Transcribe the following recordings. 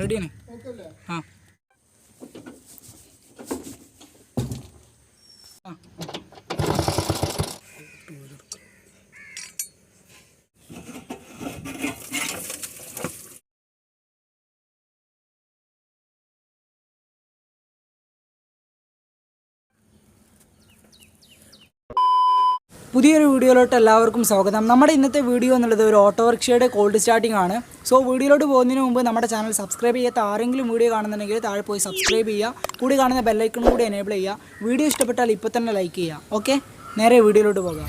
റെഡിയാണ്. ആ ആ പുതിയൊരു വീഡിയോയിലോട്ട് എല്ലാവർക്കും സ്വാഗതം. നമ്മുടെ ഇന്നത്തെ വീഡിയോ എന്നുള്ളത് ഒരു ഓട്ടോറിക്ഷയുടെ കോൾഡ് സ്റ്റാർട്ടിംഗ് ആണ്. സോ വീഡിയോയിലോട്ട് പോകുന്നതിന് മുമ്പ് നമ്മുടെ ചാനൽ സബ്സ്ക്രൈബ് ചെയ്യാത്ത ആരെങ്കിലും വീഡിയോ കാണുന്നുണ്ടെങ്കിൽ താഴെ പോയി സബ്സ്ക്രൈബ് ചെയ്യുക. കൂടി കാണുന്ന ബെല്ലൈക്കൺ കൂടി എനേബിൾ ചെയ്യുക. വീഡിയോ ഇഷ്ടപ്പെട്ടാൽ ഇപ്പോൾ തന്നെ ലൈക്ക് ചെയ്യുക. ഓക്കെ, നേരെ വീഡിയോയിലോട്ട് പോകാം.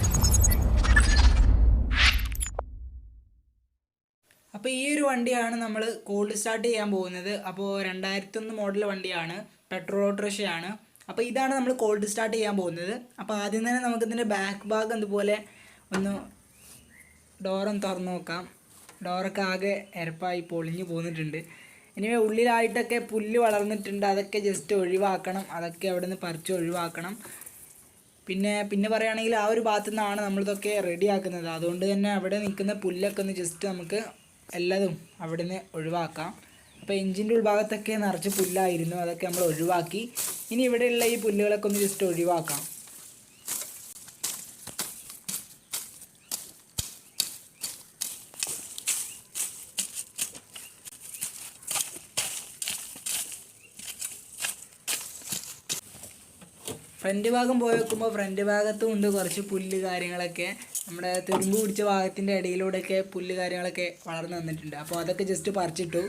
അപ്പോൾ ഈ ഒരു വണ്ടിയാണ് നമ്മൾ കോൾഡ് സ്റ്റാർട്ട് ചെയ്യാൻ പോകുന്നത്. അപ്പോൾ 2001 മോഡൽ വണ്ടിയാണ്, പെട്രോൾ ഓട്ടോറിക്ഷയാണ്. അപ്പോൾ ഇതാണ് നമ്മൾ കോൾഡ് സ്റ്റാർട്ട് ചെയ്യാൻ പോകുന്നത്. അപ്പോൾ ആദ്യം തന്നെ നമുക്കിതിൻ്റെ ബാക്ക് ഭാഗം ഇതുപോലെ ഒന്ന് ഡോറൊന്ന് തുറന്ന് നോക്കാം. ഡോറൊക്കെ ആകെ എരപ്പായി പൊളിഞ്ഞു പോന്നിട്ടുണ്ട്. ഇനി ഉള്ളിലായിട്ടൊക്കെ പുല്ല് വളർന്നിട്ടുണ്ട്, അതൊക്കെ ജസ്റ്റ് ഒഴിവാക്കണം. അതൊക്കെ അവിടെ നിന്ന് പറിച്ച് ഒഴിവാക്കണം. പിന്നെ പറയുകയാണെങ്കിൽ ആ ഒരു ഭാഗത്തു നിന്നാണ് നമ്മളിതൊക്കെ റെഡിയാക്കുന്നത്. അതുകൊണ്ട് തന്നെ അവിടെ നിൽക്കുന്ന പുല്ലൊക്കെ ഒന്ന് ജസ്റ്റ് നമുക്ക് എല്ലാതും അവിടെ നിന്ന് ഒഴിവാക്കാം. അപ്പോൾ എഞ്ചിൻ്റെ ഉൾഭാഗത്തൊക്കെ നിറച്ച് പുല്ലായിരുന്നു, അതൊക്കെ നമ്മൾ ഒഴിവാക്കി. ഇനി ഇവിടെയുള്ള ഈ പുല്ലുകളൊക്കെ ഒന്ന് ജസ്റ്റ് ഒഴിവാക്കാം. ഫ്രണ്ട് ഭാഗം പോയി വെക്കുമ്പോൾ ഫ്രണ്ട് ഭാഗത്തും ഉണ്ട് കുറച്ച് പുല്ല് കാര്യങ്ങളൊക്കെ. നമ്മുടെ തുരുമ്പ് പിടിച്ച ഭാഗത്തിൻ്റെ ഇടയിലൂടെയൊക്കെ പുല്ല് കാര്യങ്ങളൊക്കെ വളർന്നു വന്നിട്ടുണ്ട്. അപ്പോൾ അതൊക്കെ ജസ്റ്റ് പറിച്ചിട്ടു.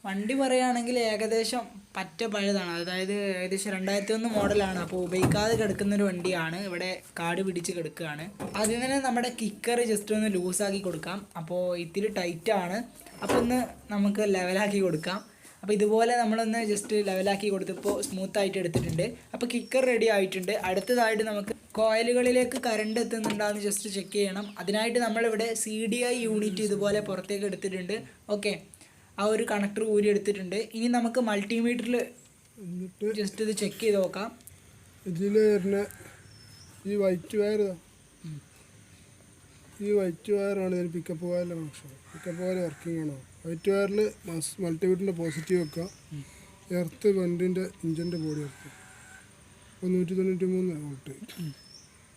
വണ്ടി പറയുകയാണെങ്കിൽ ഏകദേശം പറ്റ പഴയതാണ്. അതായത് ഏകദേശം 2001 മോഡലാണ്. അപ്പോൾ ഉപയോഗിക്കാതെ കിടക്കുന്നൊരു വണ്ടിയാണ്. ഇവിടെ കാട് പിടിച്ച് കിടക്കുകയാണ്. ആദ്യം തന്നെ നമ്മുടെ കിക്കർ ജസ്റ്റ് ഒന്ന് ലൂസാക്കി കൊടുക്കാം. അപ്പോൾ ഇത്തിരി ടൈറ്റാണ്. അപ്പോൾ ഒന്ന് നമുക്ക് ലെവലാക്കി കൊടുക്കാം. അപ്പോൾ ഇതുപോലെ നമ്മളൊന്ന് ജസ്റ്റ് ലെവലാക്കി കൊടുത്തപ്പോൾ സ്മൂത്തായിട്ട് എടുത്തിട്ടുണ്ട്. അപ്പോൾ കിക്കർ റെഡി ആയിട്ടുണ്ട്. അടുത്തതായിട്ട് നമുക്ക് കോയിലുകളിലേക്ക് കറണ്ട് എത്തുന്നുണ്ടാകുന്ന ജസ്റ്റ് ചെക്ക് ചെയ്യണം. അതിനായിട്ട് നമ്മളിവിടെ CDI യൂണിറ്റ് ഇതുപോലെ പുറത്തേക്ക് എടുത്തിട്ടുണ്ട്. ഓക്കെ, ആ ഒരു കണക്ടർ ഊരി എടുത്തിട്ടുണ്ട്. ഇനി നമുക്ക് മൾട്ടിമീറ്ററിൽ ജസ്റ്റ് ഇത് ചെക്ക് ചെയ്ത് നോക്കാം. ഇതിൽ വരുന്ന ഈ വൈറ്റ് വയറാണ് ഇതിന് പിക്കപ്പ് വയറിൻ്റെ കണക്ഷൻ. പിക്കപ്പ് വയർ വർക്കിംഗ് ആണോ? വൈറ്റ് വയറിൽ മൾട്ടിമീറ്ററിൻ്റെ പോസിറ്റീവ് വെക്കുക. എർത്ത് വണ്ടിൻ്റെ ഇഞ്ചിൻ്റെ ബോഡി എർത്ത് 193 വോൾട്ട്.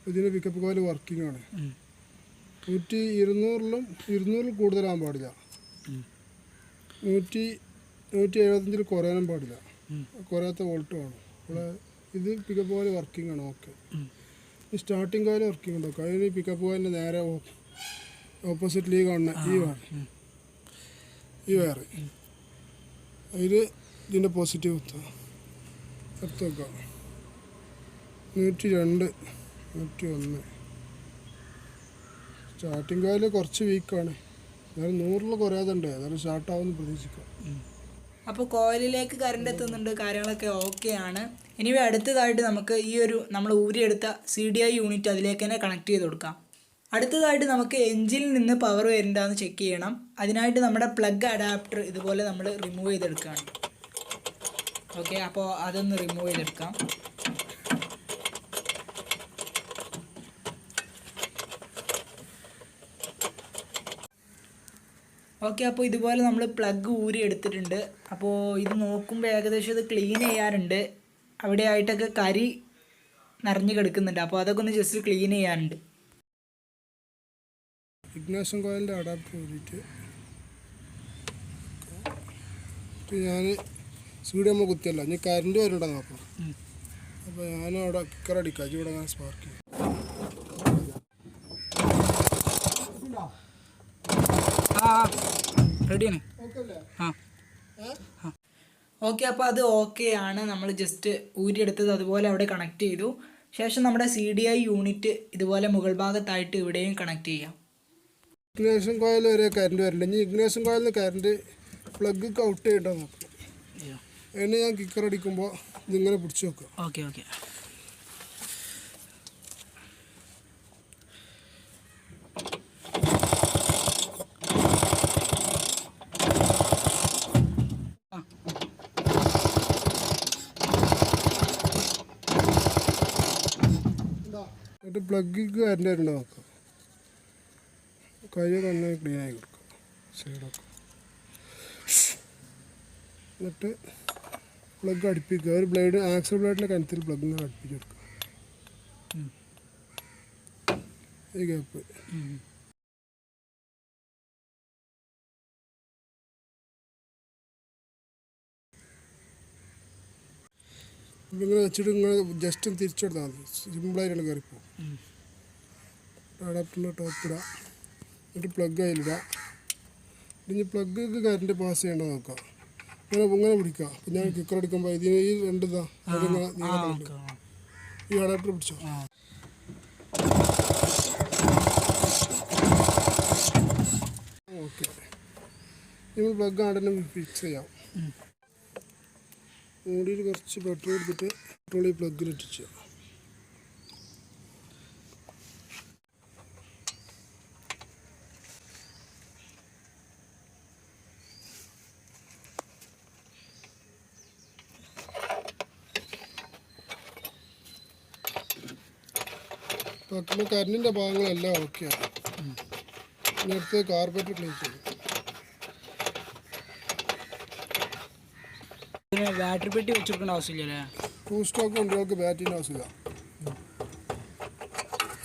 ഇതിന് പിക്കപ്പ് കോയിൽ വർക്കിംഗ് ആണ്. 200 കൂടുതലാകാൻ പാടില്ല. 175 കുറയാനും പാടില്ല. കുറയാത്ത വോൾട്ട് വേണം. അപ്പോൾ ഇത് പിക്കപ്പ് കോയിൽ വർക്കിംഗ് ആണ്. ഓക്കെ, ഈ സ്റ്റാർട്ടിംഗ് കോയിൽ വർക്കിംഗ് ഉണ്ടോ? അതിന് പിക്കപ്പ് കോയിലിൻ്റെ നേരെ ഓപ്പോസിറ്റിലീ കാണുന്ന ഈ വയർ അതിൽ ഇതിൻ്റെ പോസിറ്റീവ് എടുത്ത് വെക്കാം. 102, 101. സ്റ്റാർട്ടിംഗ് കോയിൽ കുറച്ച് വീക്കാണ്. എന്നാലും 100 കുറയാതുണ്ട്. എന്നാലും സ്റ്റാർട്ടാവുമെന്ന് പ്രതീക്ഷിക്കാം. അപ്പോൾ കോയിലിലേക്ക് കറണ്ട് എത്തുന്നുണ്ട്, കാര്യങ്ങളൊക്കെ ഓക്കെയാണ്. ഇനി അടുത്തതായിട്ട് നമുക്ക് ഈ ഒരു നമ്മൾ ഊരിയെടുത്ത CDI യൂണിറ്റ് അതിലേക്ക് തന്നെ കണക്ട് ചെയ്ത് കൊടുക്കാം. അടുത്തതായിട്ട് നമുക്ക് എഞ്ചിനിൽ നിന്ന് പവർ വരുന്നുണ്ടെന്ന് ചെക്ക് ചെയ്യണം. അതിനായിട്ട് നമ്മുടെ പ്ലഗ് അഡാപ്റ്റർ ഇതുപോലെ നമ്മൾ റിമൂവ് ചെയ്തെടുക്കുകയാണ്. ഓക്കെ, അപ്പോൾ അതൊന്ന് റിമൂവ് ചെയ്തെടുക്കാം. ഓക്കെ, അപ്പോൾ ഇതുപോലെ നമ്മൾ പ്ലഗ് ഊരി എടുത്തിട്ടുണ്ട്. അപ്പോൾ ഇത് നോക്കുമ്പോൾ ഏകദേശം ഇത് ക്ലീൻ ചെയ്യാറുണ്ട്. അവിടെ ആയിട്ടൊക്കെ കരി നിറഞ്ഞ് കിടക്കുന്നുണ്ട്. അപ്പോൾ അതൊക്കെ ഒന്ന് ജസ്റ്റ് ക്ലീൻ ചെയ്യാറുണ്ട്. ഇഗ്നിഷൻ കോയിലിൻ്റെ അഡാപ്റ്റർ ഊരിയിട്ട് ഞാൻ സ്പീഡ് നമ്മൾ കുത്തിയല്ല, ഇനി കറണ്ട് വരണ്ട നോക്കാം. അപ്പോൾ ഞാനവിടെ കിക്കർ അടിക്കാം. ഇവിടെ ഞാൻ സ്പാർക്ക് ചെയ്യും. റെഡിയാണ്. ഓക്കെ, അപ്പോൾ അത് ഓക്കെ ആണ്. നമ്മൾ ജസ്റ്റ് ഊരിയെടുത്തത് അതുപോലെ അവിടെ കണക്ട് ചെയ്തു. ശേഷം നമ്മുടെ CDI യൂണിറ്റ് ഇതുപോലെ മുകൾ ഭാഗത്തായിട്ട് ഇവിടെയും കണക്ട് ചെയ്യാം. ഇഗ്നിഷൻ കോയിൽ വരെ കറണ്ട് വരില്ല. ഇനി ഇഗ്നിഷൻ കോയിലിന് കറണ്ട് പ്ലഗ് ഔട്ട് ചെയ്യണ്ടോ നോക്കാം. അതിന് ഞാൻ കിക്കർ അടിക്കുമ്പോൾ ഇതിങ്ങനെ പിടിച്ച് വെക്കാം. ഓക്കെ. എന്നിട്ട് പ്ലഗ് കറണ്ട് വരണ്ടോ നോക്കാം. കൈ നന്നായി ക്ലീൻ ആയി കൊടുക്കാം. സൈഡൊക്കെ. എന്നിട്ട് പ്ലഗ് അടുപ്പിക്കുക. ഒരു ബ്ലേഡ് ആക്സൽ ബ്ലേഡിൻ്റെ കനത്തിൽ പ്ലഗ് ഇങ്ങനെ അടുപ്പിച്ചെടുക്കുക. ഈ ഗ്യാപ്പ് ഇങ്ങനെ വെച്ചിട്ട് ഇങ്ങനെ ജസ്റ്റ് ഒന്ന് തിരിച്ചെടുത്താൽ മതി. സിമ്പിളായിട്ടാണ് കയറിപ്പോൾ. അഡാപ്റ്ററിൻ്റെ ടോപ്പിടുക. എന്നിട്ട് പ്ലഗ് അതിലിടുക. ഇനി പ്ലഗ് കറണ്ട് പാസ് ചെയ്യേണ്ടത് നോക്കാം. ഇങ്ങനെ പിടിക്കുക. അപ്പം ഞാൻ കിക്കർ അടിക്കുമ്പോൾ ഇതിന് ഈ രണ്ട് ഇതാ ഈ അഡാപ്റ്റർ പിടിച്ചോ. ഓക്കെ, നമ്മൾ പ്ലഗ് ആടനെ ഫിക്സ് ചെയ്യാം. മൂടിയിൽ കുറച്ച് പെട്രോൾ എടുത്തിട്ട് പെട്രോൾ ഈ പ്ലഗിൽ ഇട്ടിച്ച് അപ്പോൾ കറണ്ടിൻ്റെ ഭാഗങ്ങളെല്ലാം ഓക്കെയാണ്. ഇനി അടുത്ത് കാർപ്പറ്റ് ക്ലീൻ ചെയ്യും. ബാറ്ററി പെട്ടി വെച്ചെടുക്കേണ്ട ആവശ്യമില്ലല്ലേ? 2 സ്റ്റോക്ക് വണ്ടികൾക്ക് ബാറ്ററിൻ്റെ ആവശ്യമില്ല.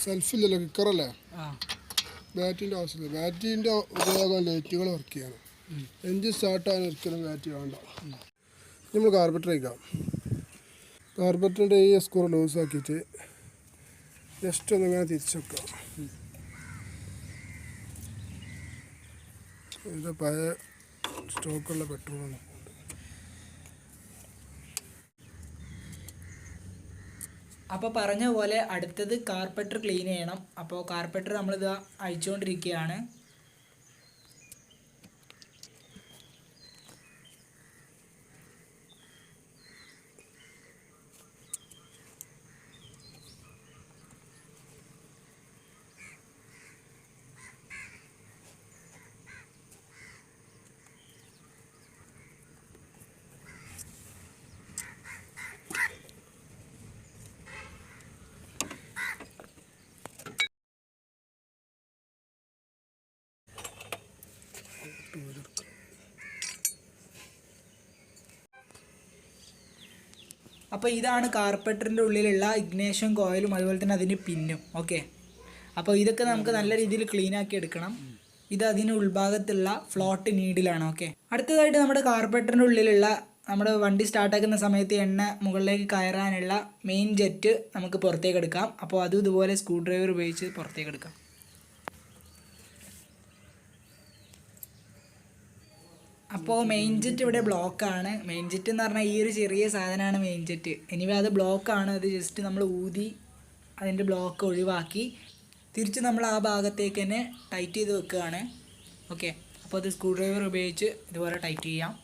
സെൽഫില്ലല്ലോ, കിക്കറല്ലേ, ബാറ്ററിൻ്റെ ആവശ്യമില്ല. ബാറ്ററിൻ്റെ ഉപയോഗം ലൈറ്റുകൾ വർക്ക് ചെയ്യണം. എഞ്ചിൻ സ്റ്റാർട്ടാകാൻ ഒരിക്കലും ബാറ്ററി വേണ്ട. നമ്മൾ കാർപ്പറ്റർ വയ്ക്കാം. കാർപ്പറ്ററിൻ്റെ ഈ സ്ക്രൂ ലൂസാക്കിയിട്ട് ജസ്റ്റ് ഒന്നിങ്ങനെ തിരിച്ച് വെക്കാം. ഇത് പഴയ സ്റ്റോക്കുള്ള പെട്രോളാണ്. അപ്പോൾ പറഞ്ഞ പോലെ അടുത്തത് കാർപ്പറ്റർ ക്ലീൻ ചെയ്യണം. അപ്പോൾ കാർപ്പറ്റർ നമ്മളിത് അഴിച്ചുകൊണ്ടിരിക്കുകയാണ്. അപ്പോൾ ഇതാണ് കാർപ്പറ്ററിൻ്റെ ഉള്ളിലുള്ള ഇഗ്നേഷൻ കോയിലും അതുപോലെ തന്നെ അതിന് പിന്നും. ഓക്കെ, അപ്പോൾ ഇതൊക്കെ നമുക്ക് നല്ല രീതിയിൽ ക്ലീൻ ആക്കി എടുക്കണം. ഇത് അതിന് ഉൾഭാഗത്തുള്ള ഫ്ലോട്ട് നീഡിലാണ്. ഓക്കെ, അടുത്തതായിട്ട് നമ്മുടെ കാർപ്പറ്ററിൻ്റെ ഉള്ളിലുള്ള നമ്മുടെ വണ്ടി സ്റ്റാർട്ടാക്കുന്ന സമയത്ത് എണ്ണ മുകളിലേക്ക് കയറാനുള്ള മെയിൻ ജെറ്റ് നമുക്ക് പുറത്തേക്ക് എടുക്കാം. അപ്പോൾ അതും ഇതുപോലെ സ്ക്രൂ ഡ്രൈവർ ഉപയോഗിച്ച് പുറത്തേക്ക് എടുക്കാം. അപ്പോൾ മെയിൻ ജെറ്റ് ഇവിടെ ബ്ലോക്കാണ്. മെയിൻ ജെറ്റ് എന്ന് പറഞ്ഞാൽ ഈ ഒരു ചെറിയ സാധനമാണ് മെയിൻ ജെറ്റ്. എനിവേ അത് ബ്ലോക്കാണ്. അത് ജസ്റ്റ് നമ്മൾ ഊതി അതിൻ്റെ ബ്ലോക്ക് ഒഴിവാക്കി തിരിച്ച് നമ്മൾ ആ ഭാഗത്തേക്ക് തന്നെ ടൈറ്റ് ചെയ്ത് വെക്കുകയാണ്. ഓക്കെ, അപ്പോൾ അത് സ്ക്രൂ ഡ്രൈവർ ഉപയോഗിച്ച് ഇതുപോലെ ടൈറ്റ് ചെയ്യാം.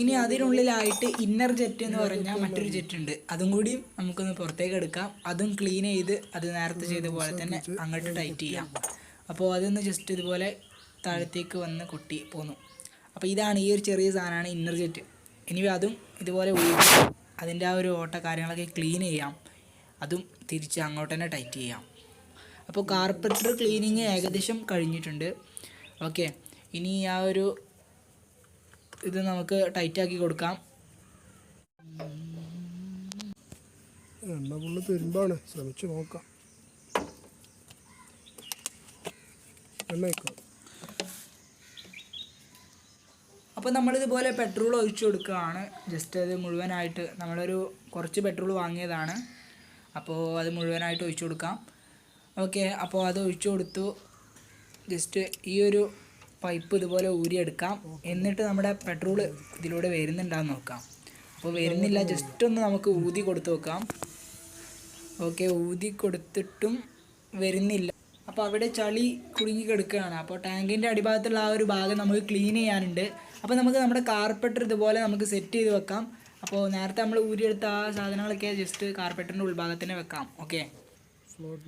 ഇനി അതിനുള്ളിലായിട്ട് ഇന്നർ ജെറ്റ് എന്ന് പറഞ്ഞാൽ മറ്റൊരു ജെറ്റ് ഉണ്ട്. അതും കൂടി നമുക്കൊന്ന് പുറത്തേക്ക് എടുക്കാം. അതും ക്ലീൻ ചെയ്ത് അത് നേരത്തെ ചെയ്ത പോലെ തന്നെ അങ്ങോട്ട് ടൈറ്റ് ചെയ്യാം. അപ്പോൾ അതൊന്ന് ജസ്റ്റ് ഇതുപോലെ താഴത്തേക്ക് വന്ന് കൊട്ടി പോന്നു. അപ്പോൾ ഇതാണ് ഈ ഒരു ചെറിയ സാധനമാണ് ഇന്നർ ജെറ്റ്. ഇനി അതും ഇതുപോലെ ഊതി അതിൻ്റെ ആ ഒരു ഓട്ട കാര്യങ്ങളൊക്കെ ക്ലീൻ ചെയ്യാം. അതും തിരിച്ച് അങ്ങോട്ട് തന്നെ ടൈറ്റ് ചെയ്യാം. അപ്പോൾ കാർപ്പറ്റർ ക്ലീനിങ് ഏകദേശം കഴിഞ്ഞിട്ടുണ്ട്. ഓക്കെ, ഇനി ആ ഒരു ഇത് നമുക്ക് ടൈറ്റാക്കി കൊടുക്കാം. എണ്ണ ഫുള്ള് തുരുമ്പാണ്, ശ്രമിച്ച് നോക്കാം. എണ്ണ വയ്ക്കാം. അപ്പോൾ നമ്മളിതുപോലെ പെട്രോൾ ഒഴിച്ചു കൊടുക്കുകയാണ്. ജസ്റ്റ് അത് മുഴുവനായിട്ട് നമ്മളൊരു കുറച്ച് പെട്രോൾ വാങ്ങിയതാണ്. അപ്പോൾ അത് മുഴുവനായിട്ട് ഒഴിച്ചു കൊടുക്കാം. ഓക്കെ, അപ്പോൾ അത് ഒഴിച്ചു കൊടുത്തു. ജസ്റ്റ് ഈ ഒരു പൈപ്പ് ഇതുപോലെ ഊരിയെടുക്കാം. എന്നിട്ട് നമ്മുടെ പെട്രോൾ ഇതിലൂടെ വരുന്നുണ്ടാന്ന് നോക്കാം. അപ്പോൾ വരുന്നില്ല, ജസ്റ്റ് ഒന്ന് നമുക്ക് ഊതി കൊടുത്ത് നോക്കാം. ഓക്കെ, ഊതി കൊടുത്തിട്ടും വരുന്നില്ല. അപ്പോൾ അവിടെ ചളി കുടുങ്ങി കിടക്കുകയാണ്. അപ്പോൾ ടാങ്കിൻ്റെ അടിഭാഗത്തുള്ള ആ ഒരു ഭാഗം നമുക്ക് ക്ലീൻ ചെയ്യാനുണ്ട്. അപ്പോൾ നമുക്ക് നമ്മുടെ കാർപ്പറ്റർ ഇതുപോലെ നമുക്ക് സെറ്റ് ചെയ്ത് വെക്കാം. അപ്പോൾ നേരത്തെ നമ്മൾ ഊരിയെടുത്ത ആ സാധനങ്ങളൊക്കെ ജസ്റ്റ് കാർപ്പറ്ററിൻ്റെ ഉൾഭാഗത്തിന് വെക്കാം. ഓക്കെ, ഫ്ലോട്ട്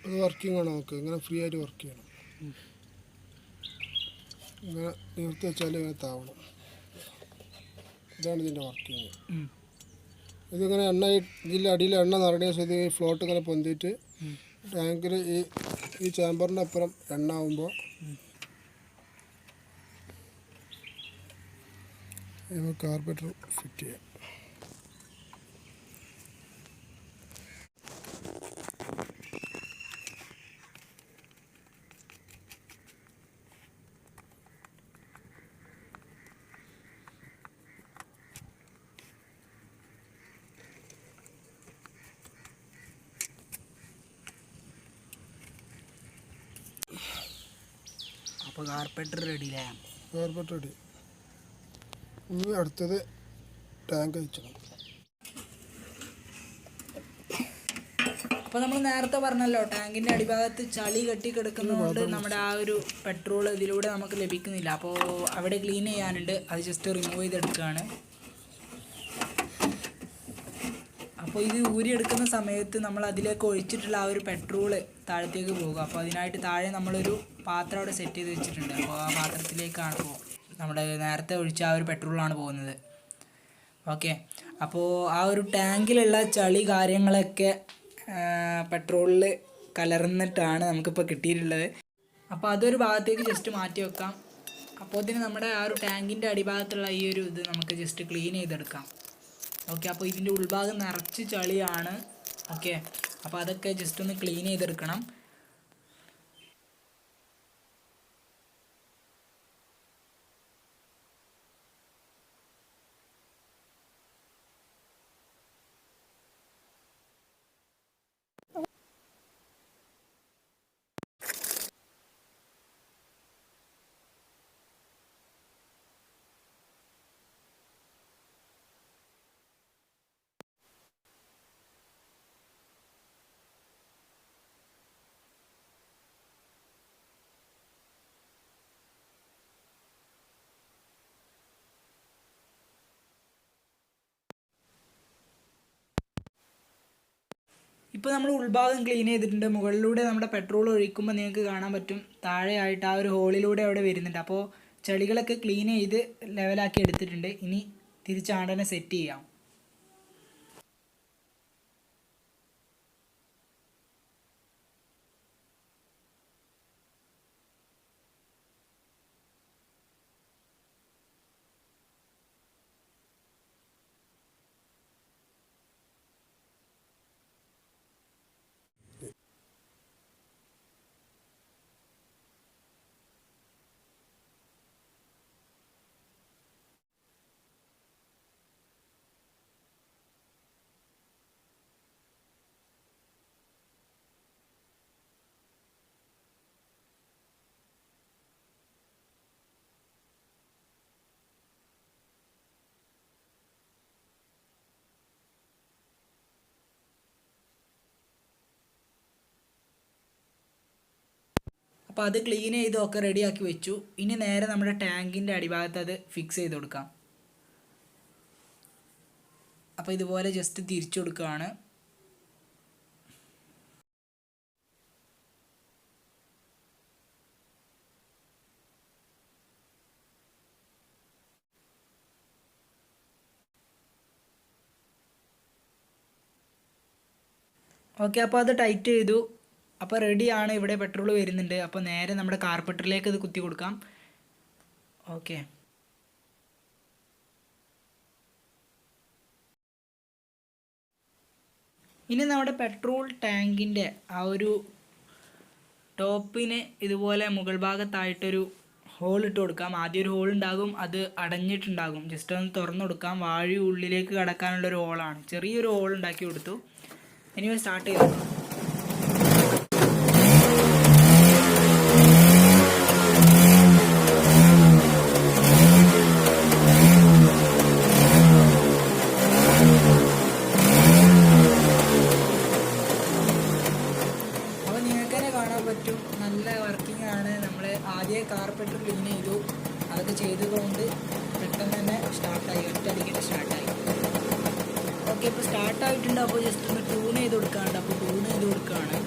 അത് വർക്കിംഗ് ആണ്. നോക്ക് ഇങ്ങനെ ഫ്രീ ആയിട്ട് വർക്ക് ചെയ്യണം. ഇങ്ങനെ നിർത്തി വെച്ചാൽ ഇങ്ങനെ താവണം. ഇതാണ് ഇതിൻ്റെ വർക്കിംഗ്. ഇതിങ്ങനെ എണ്ണ ഇതിൻ്റെ അടിയിൽ എണ്ണ നിറഞ്ഞ സ്ഥിതി ഈ ഫ്ലോട്ട് ഇങ്ങനെ പൊന്തിയിട്ട് ടാങ്കിൽ ഈ ചാമ്പറിൻ്റെ അപ്പുറം എണ്ണ ആകുമ്പോൾ കാർബറേറ്റർ ഫിറ്റ് ചെയ്യാം. അപ്പോൾ കാർപ്പറ്റർ റെഡിയില്ലേ? Carburettor ready. ഇനി അടുത്തത് ടാങ്ക് അയച്ചണം. അപ്പോൾ നമ്മൾ നേരത്തെ പറഞ്ഞല്ലോ ടാങ്കിൻ്റെ അടിഭാഗത്ത് ചളി കെട്ടി കിടക്കുന്നതുകൊണ്ട് നമ്മുടെ ആ ഒരു പെട്രോൾ ഇതിലൂടെ നമുക്ക് ലഭിക്കുന്നില്ല. അപ്പോൾ അവിടെ ക്ലീൻ ചെയ്യാനുണ്ട്, അത് ജസ്റ്റ് റിമൂവ് ചെയ്തെടുക്കുകയാണ്. അപ്പോൾ ഇത് ഊരിയെടുക്കുന്ന സമയത്ത് നമ്മൾ അതിലേക്ക് ഒഴിച്ചിട്ടുള്ള ആ ഒരു പെട്രോള് താഴത്തേക്ക് പോകുക. അപ്പോൾ അതിനായിട്ട് താഴെ നമ്മളൊരു പാത്രം അവിടെ സെറ്റ് ചെയ്ത് വെച്ചിട്ടുണ്ട്. അപ്പോൾ ആ പാത്രത്തിലേക്കാണ് ഇപ്പോൾ നമ്മുടെ നേരത്തെ ഒഴിച്ച ആ ഒരു പെട്രോളാണ് പോകുന്നത്. ഓക്കെ, അപ്പോൾ ആ ഒരു ടാങ്കിലുള്ള ചളി കാര്യങ്ങളൊക്കെ പെട്രോളിൽ കലർന്നിട്ടാണ് നമുക്കിപ്പോൾ കിട്ടിയിട്ടുള്ളത്. അപ്പോൾ അതൊരു ഭാഗത്തേക്ക് ജസ്റ്റ് മാറ്റി വെക്കാം. അപ്പോൾ ഇതിന് നമ്മുടെ ആ ഒരു ടാങ്കിൻ്റെ അടിഭാഗത്തുള്ള ഈ ഒരു ഇത് നമുക്ക് ജസ്റ്റ് ക്ലീൻ ചെയ്തെടുക്കാം. ഓക്കെ, അപ്പോൾ ഇതിൻ്റെ ഉൾഭാഗം നിറച്ച് ചളിയാണ്. ഓക്കെ, അപ്പോൾ അതൊക്കെ ജസ്റ്റ് ഒന്ന് ക്ലീൻ ചെയ്തെടുക്കണം. ഇപ്പോൾ നമ്മൾ ഉൾഭാഗം ക്ലീൻ ചെയ്തിട്ടുണ്ട്. മുകളിലൂടെ നമ്മുടെ പെട്രോൾ ഒഴിക്കുമ്പോൾ നിങ്ങൾക്ക് കാണാൻ പറ്റും താഴെയായിട്ട് ആ ഒരു ഹോളിലൂടെ അവിടെ വരുന്നുണ്ട്. അപ്പോൾ ചെളികളൊക്കെ ക്ലീൻ ചെയ്ത് ലെവലാക്കി എടുത്തിട്ടുണ്ട്. ഇനി തിരിച്ചാണ്ടനെ സെറ്റ് ചെയ്യാം. അപ്പോൾ അത് ക്ലീൻ ചെയ്തൊക്കെ റെഡിയാക്കി വെച്ചു. ഇനി നേരെ നമ്മുടെ ടാങ്കിൻ്റെ അടിഭാഗത്ത് അത് ഫിക്സ് ചെയ്ത് കൊടുക്കാം. അപ്പോൾ ഇതുപോലെ ജസ്റ്റ് തിരിച്ചു കൊടുക്കുകയാണ്. ഓക്കെ, അപ്പോൾ അത് ടൈറ്റ് ചെയ്തു. അപ്പോൾ റെഡിയാണ്. ഇവിടെ പെട്രോൾ വരുന്നുണ്ട്. അപ്പോൾ നേരെ നമ്മുടെ കാർപ്പറ്ററിലേക്ക് ഇത് കുത്തി കൊടുക്കാം. ഓക്കെ, ഇനി നമ്മുടെ പെട്രോൾ ടാങ്കിൻ്റെ ആ ഒരു ടോപ്പിന് ഇതുപോലെ മുകൾ ഭാഗത്തായിട്ടൊരു ഹോൾ ഇട്ട് കൊടുക്കാം. ആദ്യം ഒരു ഹോൾ ഉണ്ടാകും, അത് അടഞ്ഞിട്ടുണ്ടാകും. ജസ്റ്റ് ഒന്ന് തുറന്നു കൊടുക്കാം. വായു ഉള്ളിലേക്ക് കടക്കാനുള്ളൊരു ഹോളാണ്. ചെറിയൊരു ഹോൾ ഉണ്ടാക്കി കൊടുത്തു. ഇനി സ്റ്റാർട്ട് ചെയ്തു. അപ്പോൾ നിങ്ങൾക്ക് തന്നെ കാണാൻ പറ്റും നല്ല വർക്കിംഗ് ആണ്. നമ്മൾ ആദ്യം കാർപ്പറ്റ് ക്ലീൻ ചെയ്തു, അതൊക്കെ ചെയ്തതുകൊണ്ട് പെട്ടെന്ന് തന്നെ സ്റ്റാർട്ടായി, ഒറ്റയടിക്ക് സ്റ്റാർട്ടായി. ഓക്കെ, ഇപ്പോൾ സ്റ്റാർട്ടായിട്ടുണ്ട്. അപ്പോൾ ജസ്റ്റ് ഒന്ന് ട്യൂൺ ചെയ്ത് കൊടുക്കാറുണ്ട്. അപ്പോൾ ട്യൂൺ ചെയ്ത് കൊടുക്കുകയാണ്.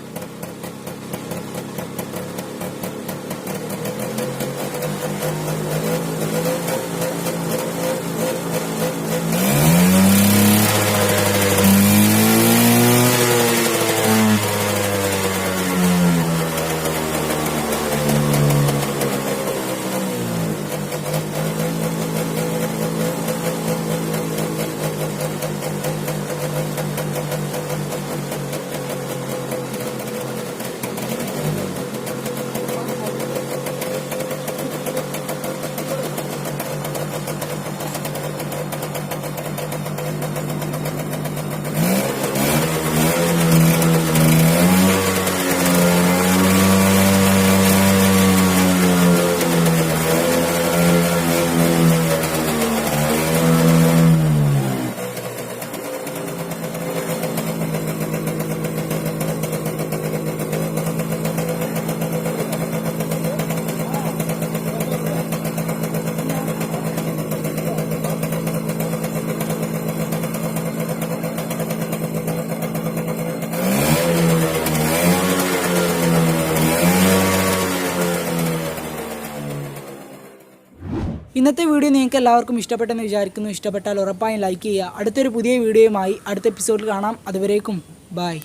ഇന്നത്തെ വീഡിയോ നിങ്ങൾക്ക് എല്ലാവർക്കും ഇഷ്ടപ്പെട്ടെന്ന് വിചാരിക്കുന്നു. ഇഷ്ടപ്പെട്ടാൽ ഉറപ്പായും ലൈക്ക് ചെയ്യുക. അടുത്തൊരു പുതിയ വീഡിയോയുമായി അടുത്ത എപ്പിസോഡിൽ കാണാം. അതുവരേക്കും ബൈ.